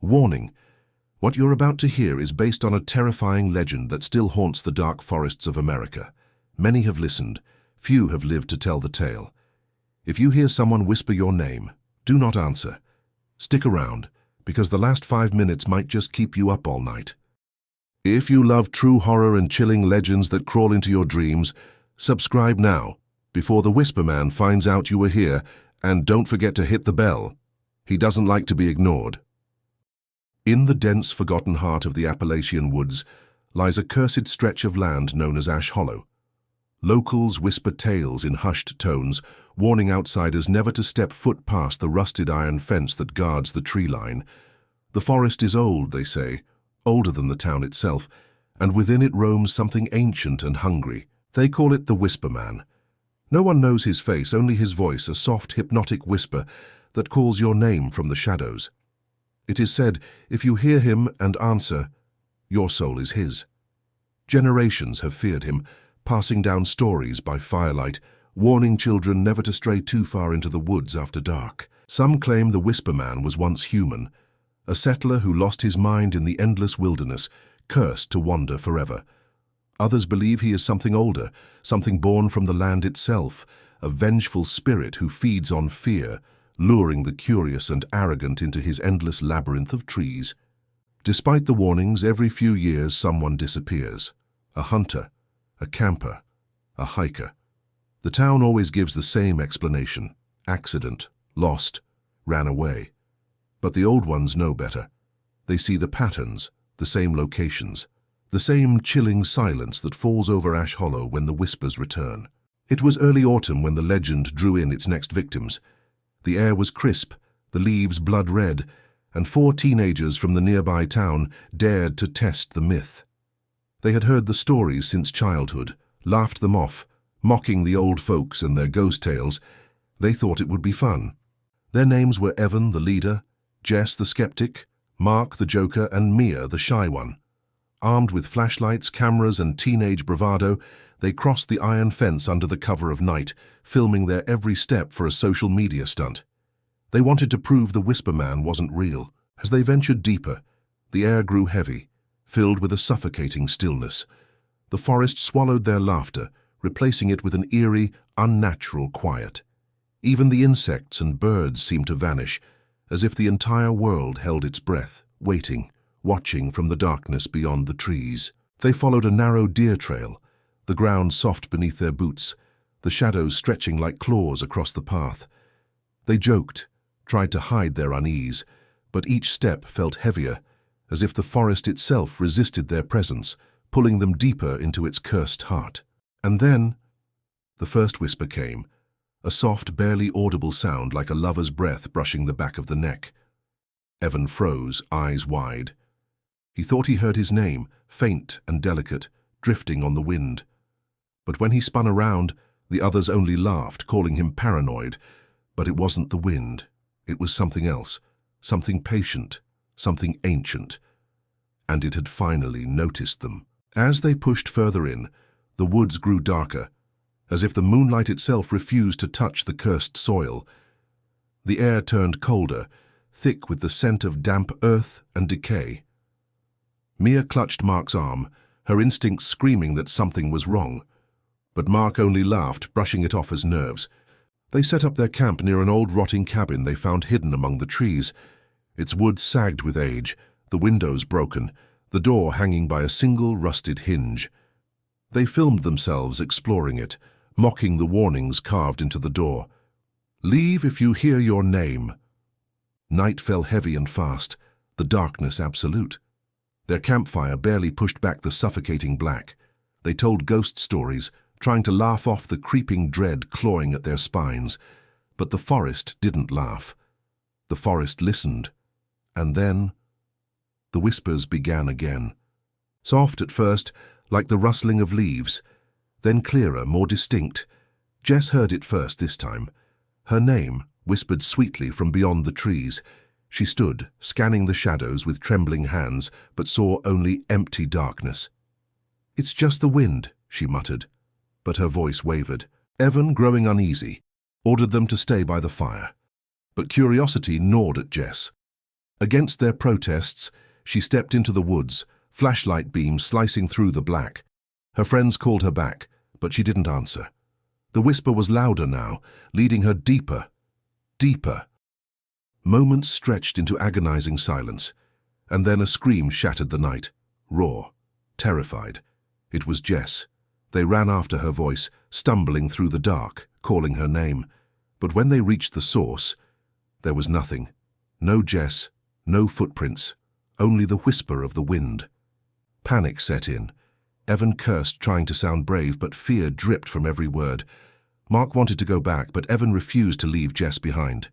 Warning: what you're about to hear is based on a terrifying legend that still haunts the dark forests of America. Many have listened, few have lived to tell the tale. If you hear someone whisper your name, do not answer. Stick around, because the last 5 minutes might just keep you up all night. If you love true horror and chilling legends that crawl into your dreams, subscribe now, before the Whisper Man finds out you are here, and don't forget to hit the bell. He doesn't like to be ignored. In the dense, forgotten heart of the Appalachian woods lies a cursed stretch of land known as Ash Hollow. Locals whisper tales in hushed tones, warning outsiders never to step foot past the rusted iron fence that guards the tree line. The forest is old, they say, older than the town itself, and within it roams something ancient and hungry. They call it the Whisper Man. No one knows his face, only his voice, a soft, hypnotic whisper that calls your name from the shadows. It is said, if you hear him and answer, your soul is his. Generations have feared him, passing down stories by firelight, warning children never to stray too far into the woods after dark. Some claim the Whisper Man was once human, a settler who lost his mind in the endless wilderness, cursed to wander forever. Others believe he is something older, something born from the land itself, a vengeful spirit who feeds on fear, luring the curious and arrogant into his endless labyrinth of trees. Despite the warnings, every few years someone disappears. A hunter, a camper, a hiker. The town always gives the same explanation: accident, lost, ran away. But the old ones know better. They see the patterns, the same locations, the same chilling silence that falls over Ash Hollow when the whispers return. It was early autumn when the legend drew in its next victims. The air was crisp, the leaves blood red, and 4 teenagers from the nearby town dared to test the myth. They had heard the stories since childhood, laughed them off, mocking the old folks and their ghost tales. They thought it would be fun. Their names were Evan, the leader, Jess, the skeptic, Mark, the joker, and Mia, the shy one. Armed with flashlights, cameras, and teenage bravado, they crossed the iron fence under the cover of night, filming their every step for a social media stunt. They wanted to prove the Whisper Man wasn't real. As they ventured deeper, the air grew heavy, filled with a suffocating stillness. The forest swallowed their laughter, replacing it with an eerie, unnatural quiet. Even the insects and birds seemed to vanish, as if the entire world held its breath, waiting, watching from the darkness beyond the trees. They followed a narrow deer trail, the ground soft beneath their boots, the shadows stretching like claws across the path. They joked, tried to hide their unease, but each step felt heavier, as if the forest itself resisted their presence, pulling them deeper into its cursed heart. And then, the first whisper came, a soft, barely audible sound like a lover's breath brushing the back of the neck. Evan froze, eyes wide. He thought he heard his name, faint and delicate, drifting on the wind. But when he spun around, the others only laughed, calling him paranoid. But it wasn't the wind. It was something else, something patient, something ancient. And it had finally noticed them. As they pushed further in, the woods grew darker, as if the moonlight itself refused to touch the cursed soil. The air turned colder, thick with the scent of damp earth and decay. Mia clutched Mark's arm, her instincts screaming that something was wrong. But Mark only laughed, brushing it off as nerves. They set up their camp near an old rotting cabin they found hidden among the trees. Its wood sagged with age, the windows broken, the door hanging by a single rusted hinge. They filmed themselves exploring it, mocking the warnings carved into the door. "Leave if you hear your name." Night fell heavy and fast, the darkness absolute. Their campfire barely pushed back the suffocating black. They told ghost stories, trying to laugh off the creeping dread clawing at their spines. But the forest didn't laugh. The forest listened. And then the whispers began again. Soft at first, like the rustling of leaves, then clearer, more distinct. Jess heard it first this time. Her name, whispered sweetly from beyond the trees. She stood, scanning the shadows with trembling hands, but saw only empty darkness. "It's just the wind," she muttered, but her voice wavered. Evan, growing uneasy, ordered them to stay by the fire. But curiosity gnawed at Jess. Against their protests, she stepped into the woods, flashlight beams slicing through the black. Her friends called her back, but she didn't answer. The whisper was louder now, leading her deeper, deeper. Moments stretched into agonizing silence, and then a scream shattered the night, raw, terrified. It was Jess. They ran after her voice, stumbling through the dark, calling her name. But when they reached the source, there was nothing. No Jess, no footprints, only the whisper of the wind. Panic set in. Evan cursed, trying to sound brave, but fear dripped from every word. Mark wanted to go back, but Evan refused to leave Jess behind.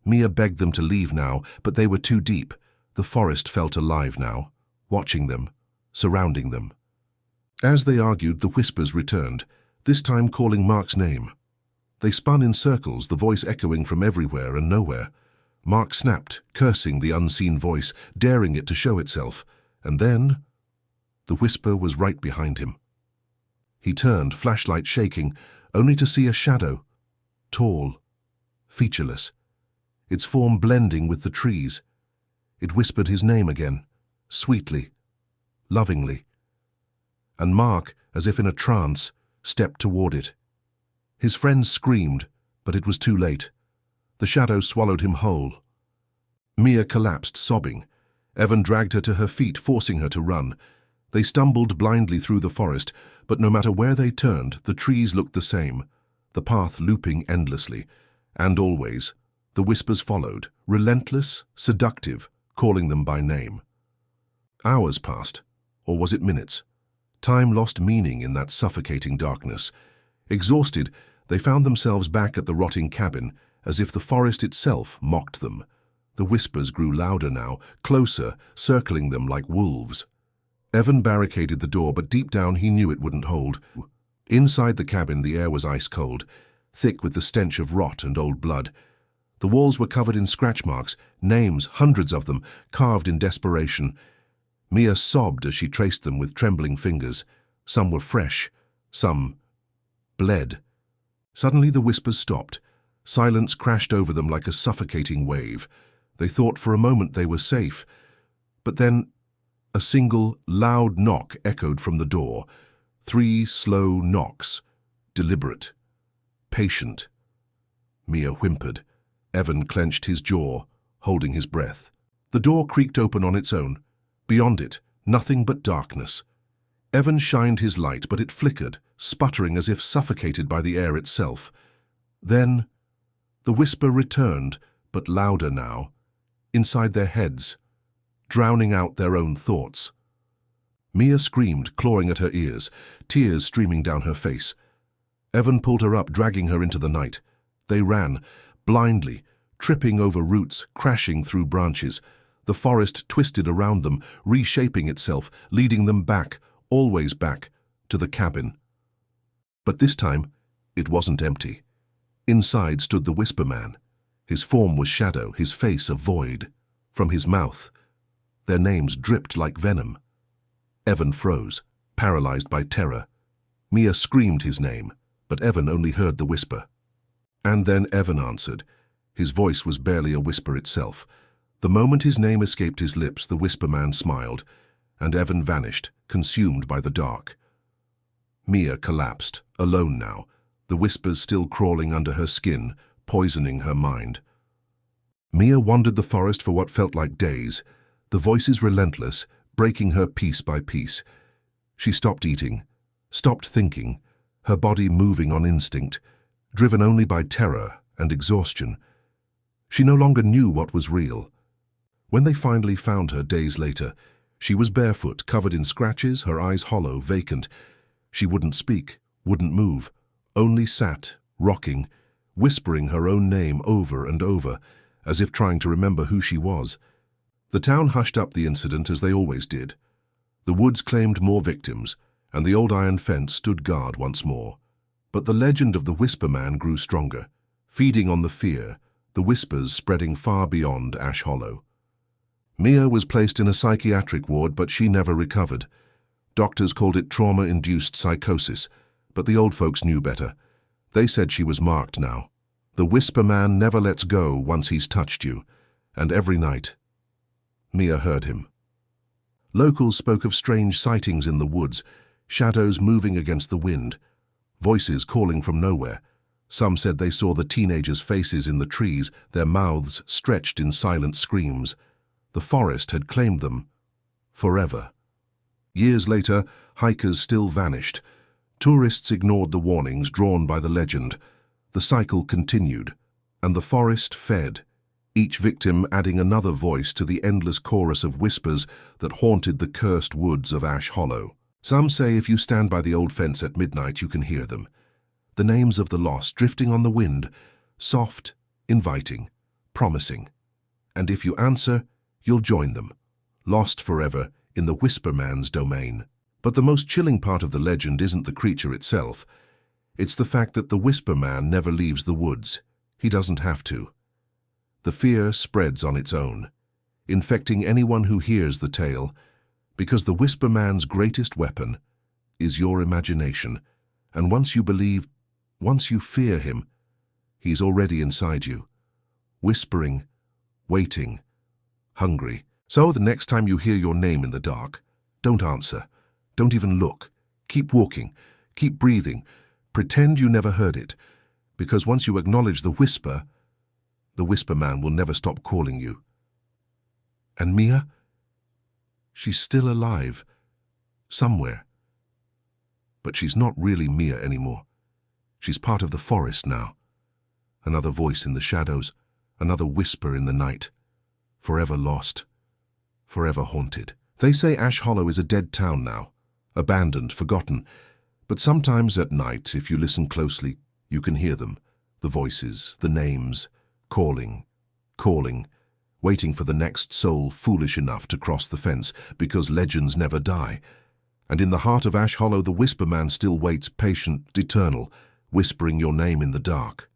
Mia begged them to leave now, but they were too deep. The forest felt alive now, watching them, surrounding them. As they argued, the whispers returned, this time calling Mark's name. They spun in circles, the voice echoing from everywhere and nowhere. Mark snapped, cursing the unseen voice, daring it to show itself, and then the whisper was right behind him. He turned, flashlight shaking, only to see a shadow, tall, featureless, its form blending with the trees. It whispered his name again, sweetly, lovingly. And Mark, as if in a trance, stepped toward it. His friends screamed, but it was too late. The shadow swallowed him whole. Mia collapsed, sobbing. Evan dragged her to her feet, forcing her to run. They stumbled blindly through the forest, but no matter where they turned, the trees looked the same, the path looping endlessly. And always, the whispers followed, relentless, seductive, calling them by name. Hours passed, or was it minutes? Time lost meaning in that suffocating darkness. Exhausted, they found themselves back at the rotting cabin, as if the forest itself mocked them. The whispers grew louder now, closer, circling them like wolves. Evan barricaded the door, but deep down he knew it wouldn't hold. Inside the cabin, the air was ice cold, thick with the stench of rot and old blood. The walls were covered in scratch marks, names, hundreds of them, carved in desperation. Mia sobbed as she traced them with trembling fingers. Some were fresh, some bled. Suddenly the whispers stopped. Silence crashed over them like a suffocating wave. They thought for a moment they were safe. But then a single, loud knock echoed from the door. 3 slow knocks, deliberate, patient. Mia whimpered. Evan clenched his jaw, holding his breath. The door creaked open on its own. Beyond it, nothing but darkness. Evan shined his light, but it flickered, sputtering as if suffocated by the air itself. Then the whisper returned, but louder now, inside their heads, drowning out their own thoughts. Mia screamed, clawing at her ears, tears streaming down her face. Evan pulled her up, dragging her into the night. They ran, blindly, tripping over roots, crashing through branches. The forest twisted around them, reshaping itself, leading them back, always back, to the cabin. But this time, it wasn't empty. Inside stood the Whisper Man. His form was shadow, his face a void. From his mouth, their names dripped like venom. Evan froze, paralyzed by terror. Mia screamed his name, but Evan only heard the whisper. And then Evan answered. His voice was barely a whisper itself. The moment his name escaped his lips, the Whisper Man smiled, and Evan vanished, consumed by the dark. Mia collapsed, alone now, the whispers still crawling under her skin, poisoning her mind. Mia wandered the forest for what felt like days, the voices relentless, breaking her piece by piece. She stopped eating, stopped thinking, her body moving on instinct, driven only by terror and exhaustion. She no longer knew what was real. When they finally found her days later, she was barefoot, covered in scratches, her eyes hollow, vacant. She wouldn't speak, wouldn't move, only sat, rocking, whispering her own name over and over, as if trying to remember who she was. The town hushed up the incident as they always did. The woods claimed more victims, and the old iron fence stood guard once more. But the legend of the Whisper Man grew stronger, feeding on the fear, the whispers spreading far beyond Ash Hollow. Mia was placed in a psychiatric ward, but she never recovered. Doctors called it trauma-induced psychosis, but the old folks knew better. They said she was marked now. The Whisper Man never lets go once he's touched you, and every night, Mia heard him. Locals spoke of strange sightings in the woods, shadows moving against the wind, voices calling from nowhere. Some said they saw the teenagers' faces in the trees, their mouths stretched in silent screams. The forest had claimed them forever. Years later, hikers still vanished. Tourists ignored the warnings drawn by the legend. The cycle continued, and the forest fed, each victim adding another voice to the endless chorus of whispers that haunted the cursed woods of Ash Hollow. Some say if you stand by the old fence at midnight, you can hear them. The names of the lost drifting on the wind, soft, inviting, promising. And if you answer, you'll join them, lost forever in the Whisper Man's domain. But the most chilling part of the legend isn't the creature itself. It's the fact that the Whisper Man never leaves the woods. He doesn't have to. The fear spreads on its own, infecting anyone who hears the tale, because the Whisper Man's greatest weapon is your imagination, and once you believe, once you fear him, he's already inside you, whispering, waiting, hungry. So the next time you hear your name in the dark, don't answer, don't even look. Keep walking, keep breathing, pretend you never heard it, because once you acknowledge the Whisper Man will never stop calling you. And Mia? She's still alive, somewhere. But she's not really Mia anymore. She's part of the forest now. Another voice in the shadows, another whisper in the night. Forever lost, forever haunted. They say Ash Hollow is a dead town now, abandoned, forgotten. But sometimes at night, if you listen closely, you can hear them, the voices, the names, calling, waiting for the next soul foolish enough to cross the fence, because legends never die. And in the heart of Ash Hollow, the Whisper Man still waits, patient, eternal, whispering your name in the dark.